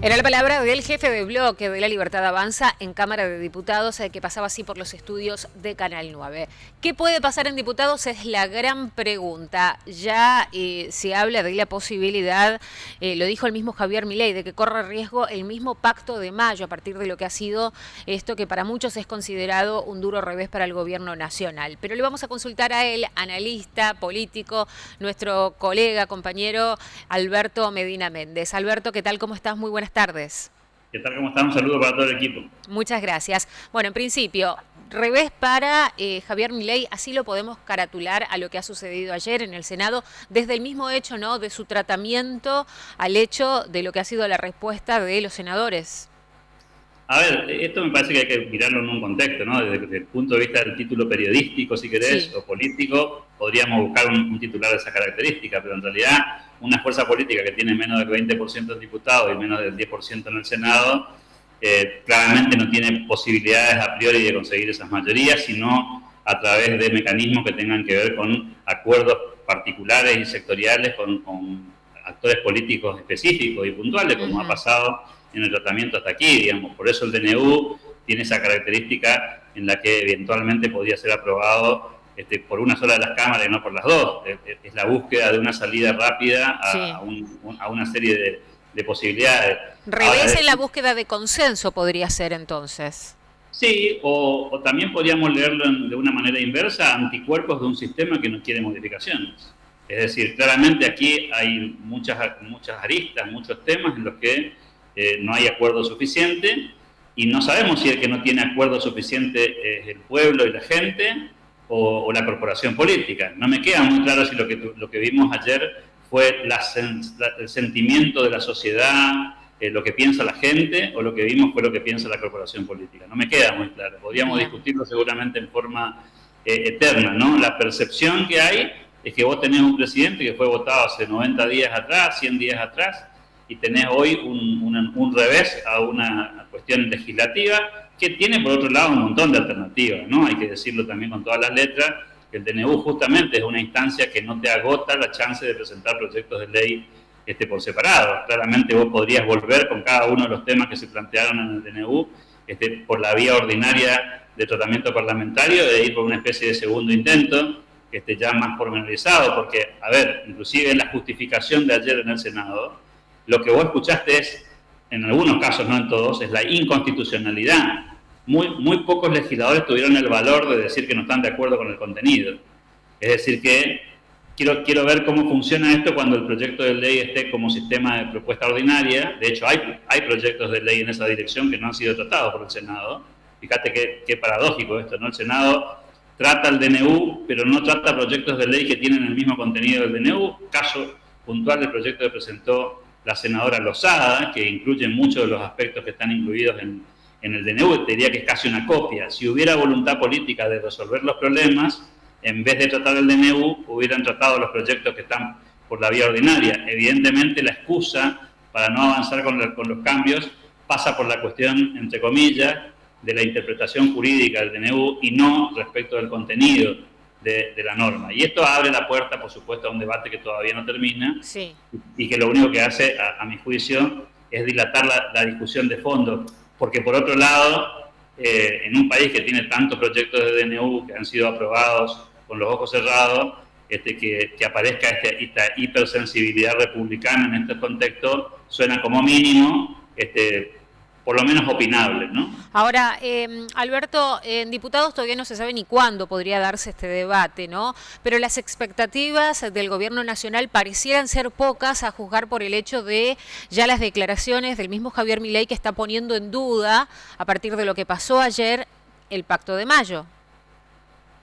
Era la palabra del jefe de bloque de La Libertad Avanza en Cámara de Diputados, que pasaba así por los estudios de Canal 9. ¿Qué puede pasar en diputados? Es la gran pregunta. Ya se habla de la posibilidad, lo dijo el mismo Javier Milei, de que corre riesgo el mismo Pacto de Mayo a partir de lo que ha sido esto que para muchos es considerado un duro revés para el gobierno nacional. Pero le vamos a consultar a él, analista, político, nuestro colega, compañero Alberto Medina Méndez. Alberto, ¿qué tal? ¿Cómo estás? Muy buenas tardes. ¿Qué tal? ¿Cómo están? Un saludo para todo el equipo. Muchas gracias. Bueno, en principio, revés para Javier Milei, así lo podemos caratular a lo que ha sucedido ayer en el Senado, desde el mismo hecho, ¿no?, de su tratamiento al hecho de lo que ha sido la respuesta de los senadores. A ver, esto me parece que hay que mirarlo en un contexto, ¿no? Desde el punto de vista del título periodístico, si querés, Sí. o político, podríamos buscar un titular de esa característica, pero en realidad una fuerza política que tiene menos del 20% en diputados y menos del 10% en el Senado, claramente no tiene posibilidades a priori de conseguir esas mayorías, sino a través de mecanismos que tengan que ver con acuerdos particulares y sectoriales con actores políticos específicos y puntuales, como ha pasado en el tratamiento hasta aquí, digamos. Por eso el DNU tiene esa característica en la que eventualmente podría ser aprobado por una sola de las cámaras y no por las dos. Es la búsqueda de una salida rápida Sí. a una serie de posibilidades. Revés en la búsqueda de consenso podría ser entonces. Sí, o también podríamos leerlo de una manera inversa, anticuerpos de un sistema que no quiere modificaciones. Es decir, claramente aquí hay muchas aristas, muchos temas en los que no hay acuerdo suficiente y no sabemos si el que no tiene acuerdo suficiente es el pueblo y la gente o la corporación política. No me queda muy claro si lo que vimos ayer fue el sentimiento de la sociedad, lo que piensa la gente, o lo que vimos fue lo que piensa la corporación política. No me queda muy claro. Podríamos discutirlo seguramente en forma eterna, ¿no? La percepción que hay es que vos tenés un presidente que fue votado hace 90 días atrás, 100 días atrás, y tenés hoy un revés a una cuestión legislativa que tiene, por otro lado, un montón de alternativas, ¿no? Hay que decirlo también con todas las letras, que el DNU justamente es una instancia que no te agota la chance de presentar proyectos de ley por separado. Claramente vos podrías volver con cada uno de los temas que se plantearon en el DNU por la vía ordinaria de tratamiento parlamentario e ir por una especie de segundo intento ya más pormenorizado, porque, a ver, inclusive en la justificación de ayer en el Senado, lo que vos escuchaste es, en algunos casos, no en todos, es la inconstitucionalidad. Muy pocos legisladores tuvieron el valor de decir que no están de acuerdo con el contenido. Es decir, que quiero ver cómo funciona esto cuando el proyecto de ley esté como sistema de propuesta ordinaria. De hecho, hay proyectos de ley en esa dirección que no han sido tratados por el Senado. Fíjate qué paradójico esto, ¿no? El Senado trata el DNU, pero no trata proyectos de ley que tienen el mismo contenido del DNU. Caso puntual del proyecto que presentó la senadora Lozada, que incluye muchos de los aspectos que están incluidos en el DNU. Te diría que es casi una copia. Si hubiera voluntad política de resolver los problemas, en vez de tratar el DNU, hubieran tratado los proyectos que están por la vía ordinaria. Evidentemente, la excusa para no avanzar con los cambios pasa por la cuestión, entre comillas, de la interpretación jurídica del DNU y no respecto del contenido de la norma. Y esto abre la puerta, por supuesto, a un debate que todavía no termina y que lo único que hace, a mi juicio, es dilatar la discusión de fondo. Porque, por otro lado, en un país que tiene tantos proyectos de DNU que han sido aprobados con los ojos cerrados, que aparezca esta hipersensibilidad republicana en este contexto suena como mínimo por lo menos opinable, ¿no? Ahora, Alberto, en diputados todavía no se sabe ni cuándo podría darse este debate, ¿no? Pero las expectativas del gobierno nacional parecieran ser pocas a juzgar por el hecho de ya las declaraciones del mismo Javier Milei, que está poniendo en duda, a partir de lo que pasó ayer, el Pacto de Mayo.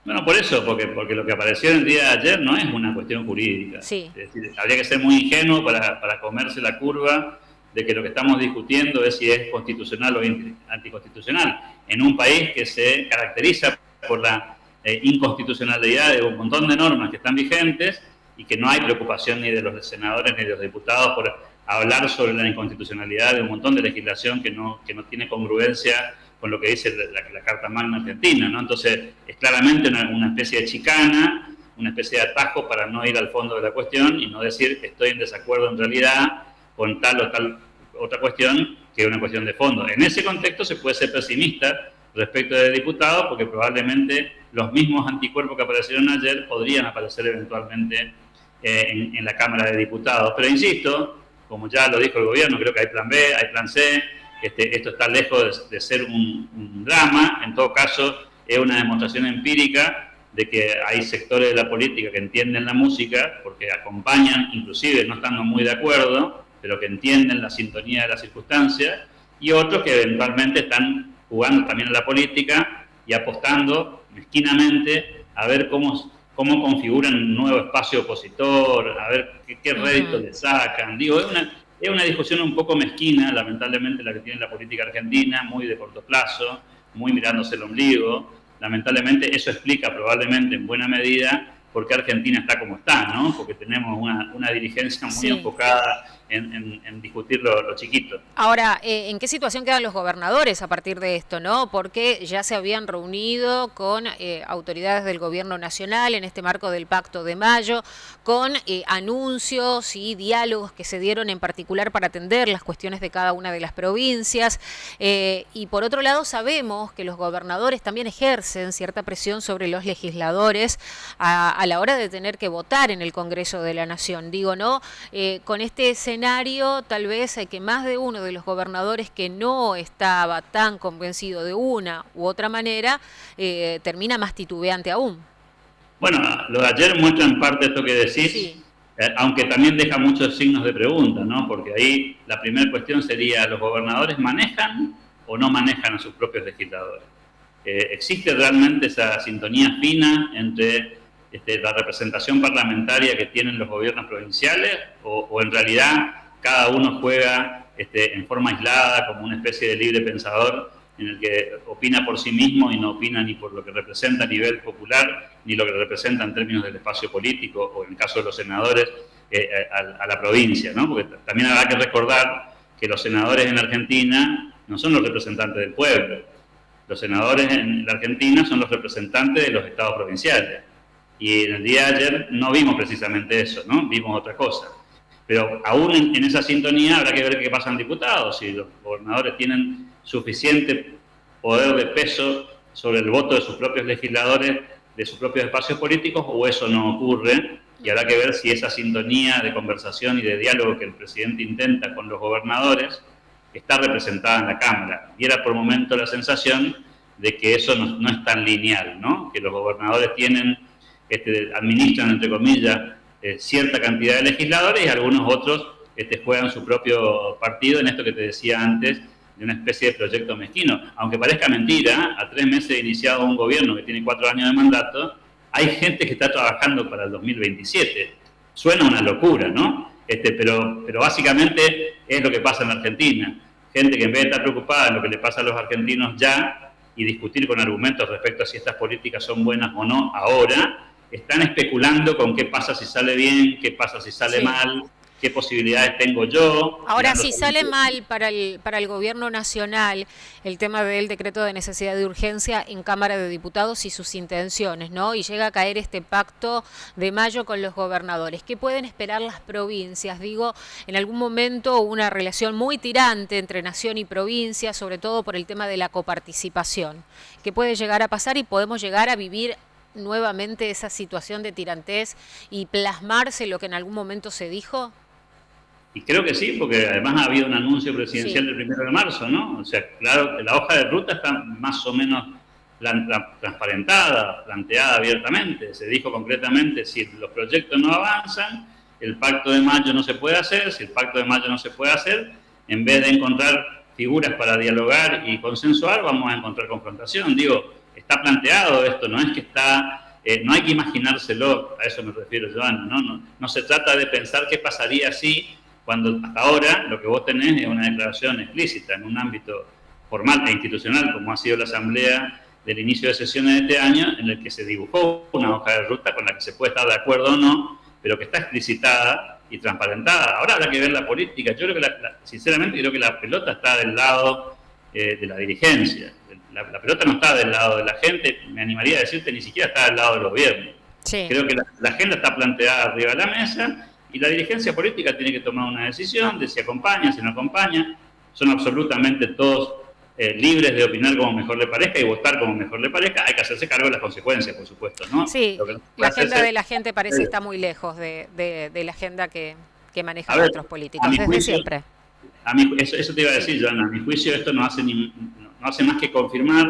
Bueno, por eso, porque lo que apareció el día de ayer no es una cuestión jurídica. Sí. Es decir, habría que ser muy ingenuo para comerse la curva de que lo que estamos discutiendo es si es constitucional o anticonstitucional, en un país que se caracteriza por la inconstitucionalidad de un montón de normas que están vigentes y que no hay preocupación ni de los senadores ni de los diputados por hablar sobre la inconstitucionalidad de un montón de legislación que no tiene congruencia con lo que dice la Carta Magna Argentina, ¿no? Entonces, es claramente una especie de chicana, una especie de atajo para no ir al fondo de la cuestión y no decir estoy en desacuerdo en realidad con tal o tal otra cuestión que es una cuestión de fondo. En ese contexto se puede ser pesimista respecto de diputados, porque probablemente los mismos anticuerpos que aparecieron ayer podrían aparecer eventualmente en la Cámara de Diputados. Pero insisto, como ya lo dijo el gobierno, creo que hay plan B, hay plan C, esto está lejos de ser un drama. En todo caso, es una demostración empírica de que hay sectores de la política que entienden la música, porque acompañan, inclusive no estando muy de acuerdo, pero que entienden la sintonía de las circunstancias, y otros que eventualmente están jugando también a la política y apostando mezquinamente a ver cómo configuran un nuevo espacio opositor, a ver qué rédito le sacan. Digo, es una discusión un poco mezquina, lamentablemente, la que tiene la política argentina, muy de corto plazo, muy mirándose el ombligo. Lamentablemente eso explica probablemente en buena medida por qué Argentina está como está, ¿no? Porque tenemos una dirigencia muy enfocada en discutir lo chiquito. Ahora, ¿en qué situación quedan los gobernadores a partir de esto, no? Porque ya se habían reunido con autoridades del gobierno nacional en este marco del Pacto de Mayo, con anuncios y diálogos que se dieron en particular para atender las cuestiones de cada una de las provincias. Y por otro lado, sabemos que los gobernadores también ejercen cierta presión sobre los legisladores a la hora de tener que votar en el Congreso de la Nación. Digo, ¿no? Con este escenario, tal vez que más de uno de los gobernadores que no estaba tan convencido de una u otra manera, termina más titubeante aún. Bueno, lo de ayer muestra en parte esto que decís, aunque también deja muchos signos de pregunta, ¿no? Porque ahí la primera cuestión sería, ¿los gobernadores manejan o no manejan a sus propios legisladores? ¿Existe realmente esa sintonía fina entre la representación parlamentaria que tienen los gobiernos provinciales o en realidad cada uno juega en forma aislada como una especie de libre pensador en el que opina por sí mismo y no opina ni por lo que representa a nivel popular ni lo que representa en términos del espacio político o en el caso de los senadores a la provincia, ¿no? Porque también habrá que recordar que los senadores en Argentina no son los representantes del pueblo. Los senadores en la Argentina son los representantes de los estados provinciales. Y en el día de ayer no vimos precisamente eso, ¿no? Vimos otra cosa. Pero aún en esa sintonía habrá que ver qué pasa en diputados, si los gobernadores tienen suficiente poder de peso sobre el voto de sus propios legisladores, de sus propios espacios políticos, o eso no ocurre, y habrá que ver si esa sintonía de conversación y de diálogo que el presidente intenta con los gobernadores está representada en la Cámara. Y era por momento la sensación de que eso no es tan lineal, ¿no? Que los gobernadores administran, entre comillas, cierta cantidad de legisladores y algunos otros juegan su propio partido en esto que te decía antes, de una especie de proyecto mezquino. Aunque parezca mentira, a 3 meses de iniciado un gobierno que tiene 4 años de mandato, hay gente que está trabajando para el 2027. Suena una locura, ¿no? Pero básicamente es lo que pasa en la Argentina. Gente que en vez de estar preocupada en lo que le pasa a los argentinos ya y discutir con argumentos respecto a si estas políticas son buenas o no ahora, están especulando con qué pasa si sale bien, qué pasa si sale mal, qué posibilidades tengo yo. Ahora, si sale mal para el gobierno nacional el tema del decreto de necesidad de urgencia en Cámara de Diputados y sus intenciones, ¿no? Y llega a caer este pacto de mayo con los gobernadores, ¿qué pueden esperar las provincias? Digo, en algún momento hubo una relación muy tirante entre nación y provincia, sobre todo por el tema de la coparticipación. ¿Qué puede llegar a pasar y podemos llegar a vivir nuevamente esa situación de tirantez y plasmarse lo que en algún momento se dijo? Y creo que sí, porque además ha habido un anuncio presidencial del 1 de marzo, ¿no? O sea, claro, la hoja de ruta está más o menos transparentada, planteada abiertamente. Se dijo concretamente, si los proyectos no avanzan, el pacto de mayo no se puede hacer. Si el pacto de mayo no se puede hacer, en vez de encontrar figuras para dialogar y consensuar, vamos a encontrar confrontación. Digo, está planteado esto, no es que está... no hay que imaginárselo, a eso me refiero, Joana, no se trata de pensar qué pasaría si, cuando hasta ahora lo que vos tenés es una declaración explícita en un ámbito formal e institucional, como ha sido la asamblea del inicio de sesiones de este año, en el que se dibujó una hoja de ruta con la que se puede estar de acuerdo o no, pero que está explicitada y transparentada. Ahora habrá que ver la política. Yo creo que, sinceramente, creo que la pelota está del lado de la dirigencia. La pelota no está del lado de la gente, me animaría a decirte, ni siquiera está del lado del gobierno. Sí. Creo que la agenda está planteada arriba de la mesa, Y la dirigencia política tiene que tomar una decisión de si acompaña, si no acompaña. Son absolutamente todos libres de opinar como mejor le parezca y votar como mejor le parezca. Hay que hacerse cargo de las consecuencias, por supuesto, ¿no? Sí, la agenda de la gente parece está muy lejos de la agenda que manejan otros políticos, desde juicio, siempre. Eso te iba a decir, Joana. A mi juicio esto no hace más que confirmar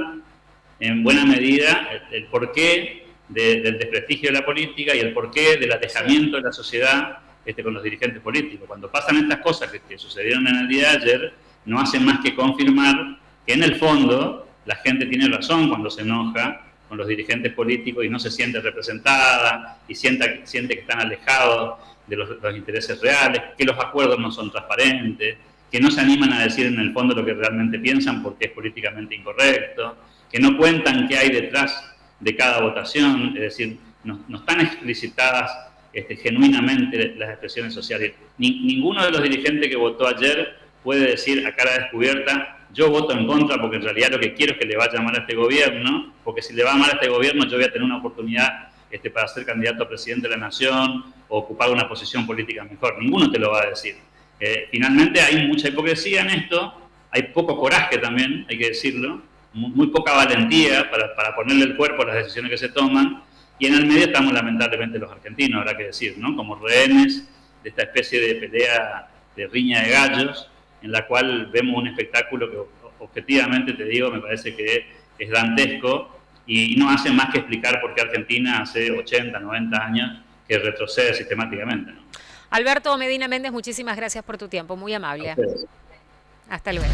en buena medida el porqué del desprestigio de la política y el porqué del alejamiento de la sociedad con los dirigentes políticos. Cuando pasan estas cosas que sucedieron en el día de ayer, no hacen más que confirmar que en el fondo la gente tiene razón cuando se enoja con los dirigentes políticos y no se siente representada y siente que están alejados de los intereses reales, que los acuerdos no son transparentes, que no se animan a decir en el fondo lo que realmente piensan porque es políticamente incorrecto, que no cuentan qué hay detrás de cada votación, es decir, no están explicitadas genuinamente las expresiones sociales. Ninguno de los dirigentes que votó ayer puede decir a cara descubierta: yo voto en contra porque en realidad lo que quiero es que le vaya mal a este gobierno, porque si le va mal a este gobierno yo voy a tener una oportunidad para ser candidato a presidente de la nación o ocupar una posición política mejor. Ninguno te lo va a decir. Finalmente hay mucha hipocresía en esto, hay poco coraje también, hay que decirlo, muy poca valentía para ponerle el cuerpo a las decisiones que se toman, y en el medio estamos lamentablemente los argentinos, habrá que decir, ¿no? Como rehenes de esta especie de pelea, de riña de gallos, en la cual vemos un espectáculo que objetivamente, te digo, me parece que es dantesco y no hace más que explicar por qué Argentina hace 80, 90 años que retrocede sistemáticamente, ¿no? Alberto Medina Méndez, muchísimas gracias por tu tiempo, muy amable. Hasta luego.